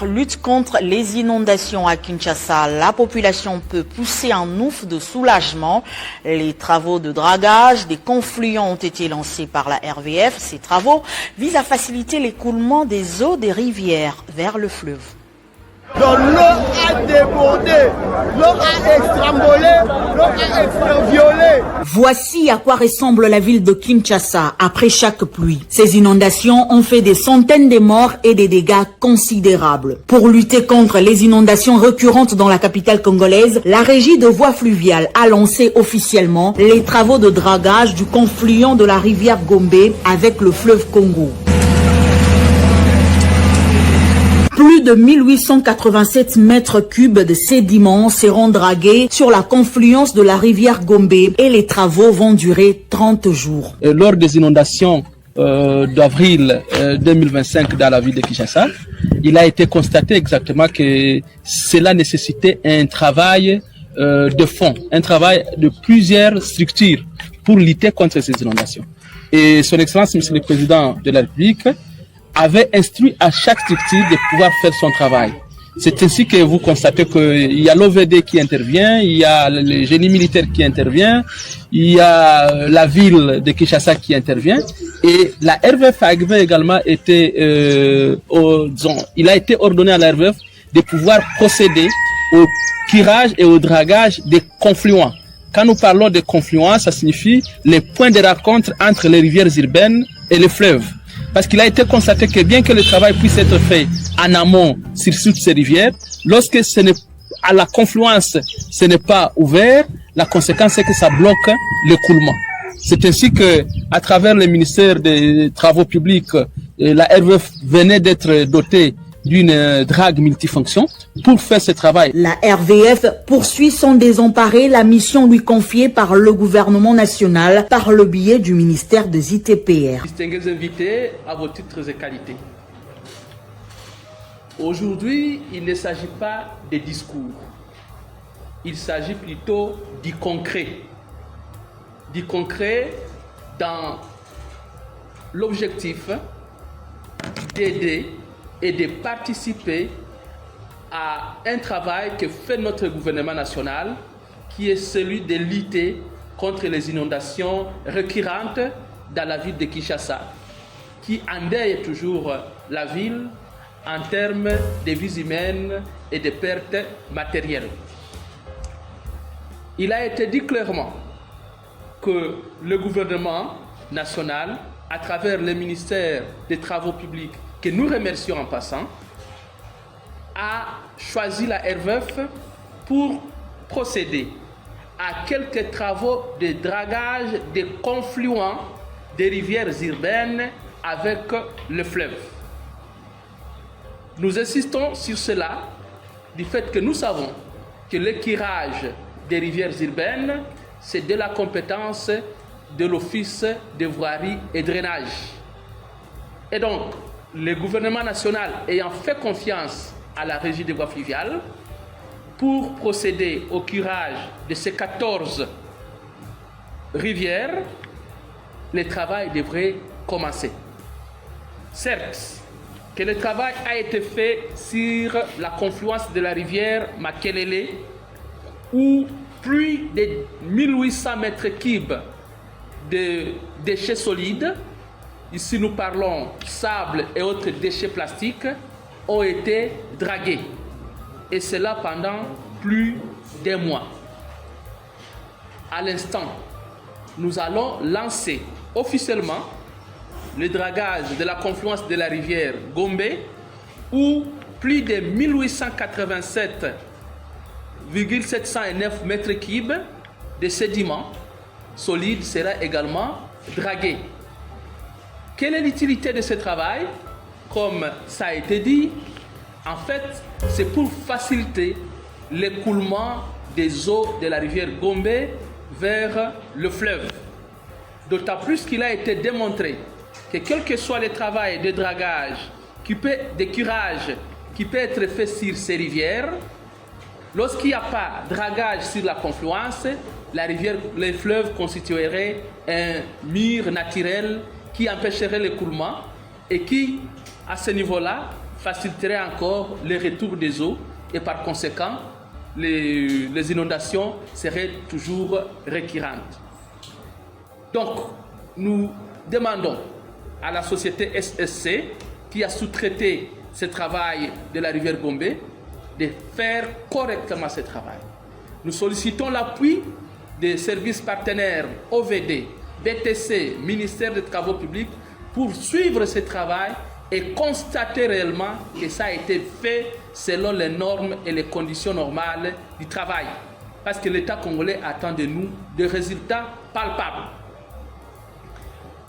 Lutte contre les inondations à Kinshasa, la population peut pousser un ouf de soulagement. Les travaux de dragage des confluents ont été lancés par la RVF. Ces travaux visent à faciliter l'écoulement des eaux des rivières vers le fleuve. Donc l'eau a débordé, l'eau a extrapolé, l'eau a extraviolé. Voici à quoi ressemble la ville de Kinshasa après chaque pluie. Ces inondations ont fait des centaines de morts et des dégâts considérables. Pour lutter contre les inondations récurrentes dans la capitale congolaise, la régie de voies fluviales a lancé officiellement les travaux de dragage du confluent de la rivière Gombe avec le fleuve Congo. Plus de 1887 mètres cubes de sédiments seront dragués sur la confluence de la rivière Gombe et les travaux vont durer 30 jours. Lors des inondations d'avril 2025 dans la ville de Kinshasa, il a été constaté exactement que cela nécessitait un travail de fond, un travail de plusieurs structures pour lutter contre ces inondations. Et son Excellence, Monsieur le Président de la République, avait instruit à chaque structure de pouvoir faire son travail. C'est ainsi que vous constatez qu'il y a l'OVD qui intervient, il y a le génie militaire qui intervient, il y a la ville de Kinshasa qui intervient, et la RVF a également été, il a été ordonné à la RVF de pouvoir procéder au curage et au dragage des confluents. Quand nous parlons de confluents, ça signifie les points de rencontre entre les rivières urbaines et les fleuves. Parce qu'il a été constaté que bien que le travail puisse être fait en amont sur toutes ces rivières, lorsque ce n'est à la confluence, ce n'est pas ouvert, la conséquence c'est que ça bloque l'écoulement. C'est ainsi que, à travers le ministère des Travaux publics, la RVF venait d'être dotée d'une drague multifonction pour faire ce travail. La RVF poursuit sans désemparer la mission lui confiée par le gouvernement national par le biais du ministère des ITPR. Distingués invités à vos titres et qualités. Aujourd'hui, il ne s'agit pas de discours. Il s'agit plutôt du concret. Du concret dans l'objectif d'aider et de participer à un travail que fait notre gouvernement national, qui est celui de lutter contre les inondations récurrentes dans la ville de Kinshasa, qui endeuille toujours la ville en termes de vies humaines et de pertes matérielles. Il a été dit clairement que le gouvernement national, à travers le ministère des Travaux publics, que nous remercions en passant, a choisi la RVF pour procéder à quelques travaux de dragage des confluents des rivières urbaines avec le fleuve. Nous insistons sur cela du fait que nous savons que le curage des rivières urbaines, c'est de la compétence de l'Office de voirie et drainage. Et donc, le gouvernement national ayant fait confiance à la régie des voies fluviales pour procéder au curage de ces 14 rivières, le travail devrait commencer. Certes, que le travail a été fait sur la confluence de la rivière Makelele, où plus de 1800 mètres cubes de déchets solides, ici nous parlons sable et autres déchets plastiques, ont été dragués. Et cela pendant plus d'un mois. À l'instant, nous allons lancer officiellement le dragage de la confluence de la rivière Gombe, où plus de 1887,709 mètres cubes de sédiments solides sera également dragué. Quelle est l'utilité de ce travail? Comme ça a été dit, en fait, c'est pour faciliter l'écoulement des eaux de la rivière Gombe vers le fleuve. D'autant plus qu'il a été démontré que quel que soit le travail de dragage, de curage qui peut être fait sur ces rivières. Lorsqu'il n'y a pas de dragage sur la confluence, les fleuves constitueraient un mur naturel qui empêcherait l'écoulement et qui, à ce niveau-là, faciliterait encore le retour des eaux et par conséquent, les inondations seraient toujours récurrentes. Donc, nous demandons à la société SSC qui a sous-traité ce travail de la rivière Gombe de faire correctement ce travail. Nous sollicitons l'appui des services partenaires OVD, BTC, ministère des Travaux publics pour suivre ce travail et constater réellement que ça a été fait selon les normes et les conditions normales du travail. Parce que l'État congolais attend de nous des résultats palpables.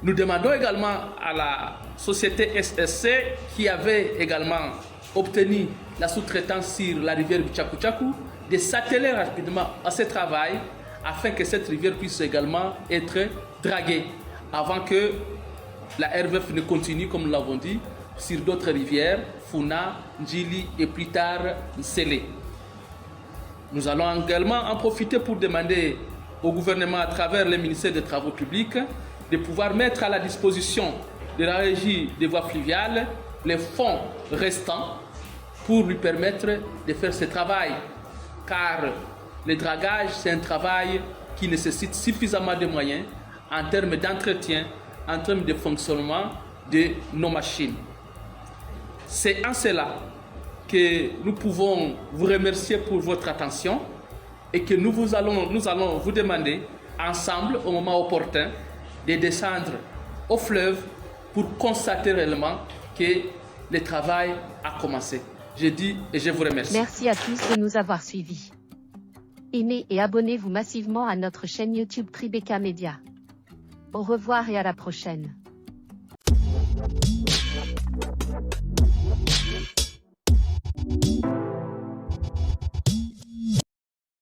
Nous demandons également à la société SSC qui avait également obtenu la sous-traitance sur la rivière Tchakou de s'atteler rapidement à ce travail afin que cette rivière puisse également être draguée avant que la RVF ne continue, comme nous l'avons dit, sur d'autres rivières, Funa, Ndjili et plus tard Nsele. Nous allons également en profiter pour demander au gouvernement à travers le ministère des Travaux publics de pouvoir mettre à la disposition de la régie des voies fluviales les fonds restants pour lui permettre de faire ce travail. Car le dragage, c'est un travail qui nécessite suffisamment de moyens en termes d'entretien, en termes de fonctionnement de nos machines. C'est en cela que nous pouvons vous remercier pour votre attention et que nous allons vous demander ensemble, au moment opportun, de descendre au fleuve pour constater réellement que le travail a commencé. Je dis et je vous remercie. Merci à tous de nous avoir suivis. Aimez et abonnez-vous massivement à notre chaîne YouTube Tribeca Media. Au revoir et à la prochaine.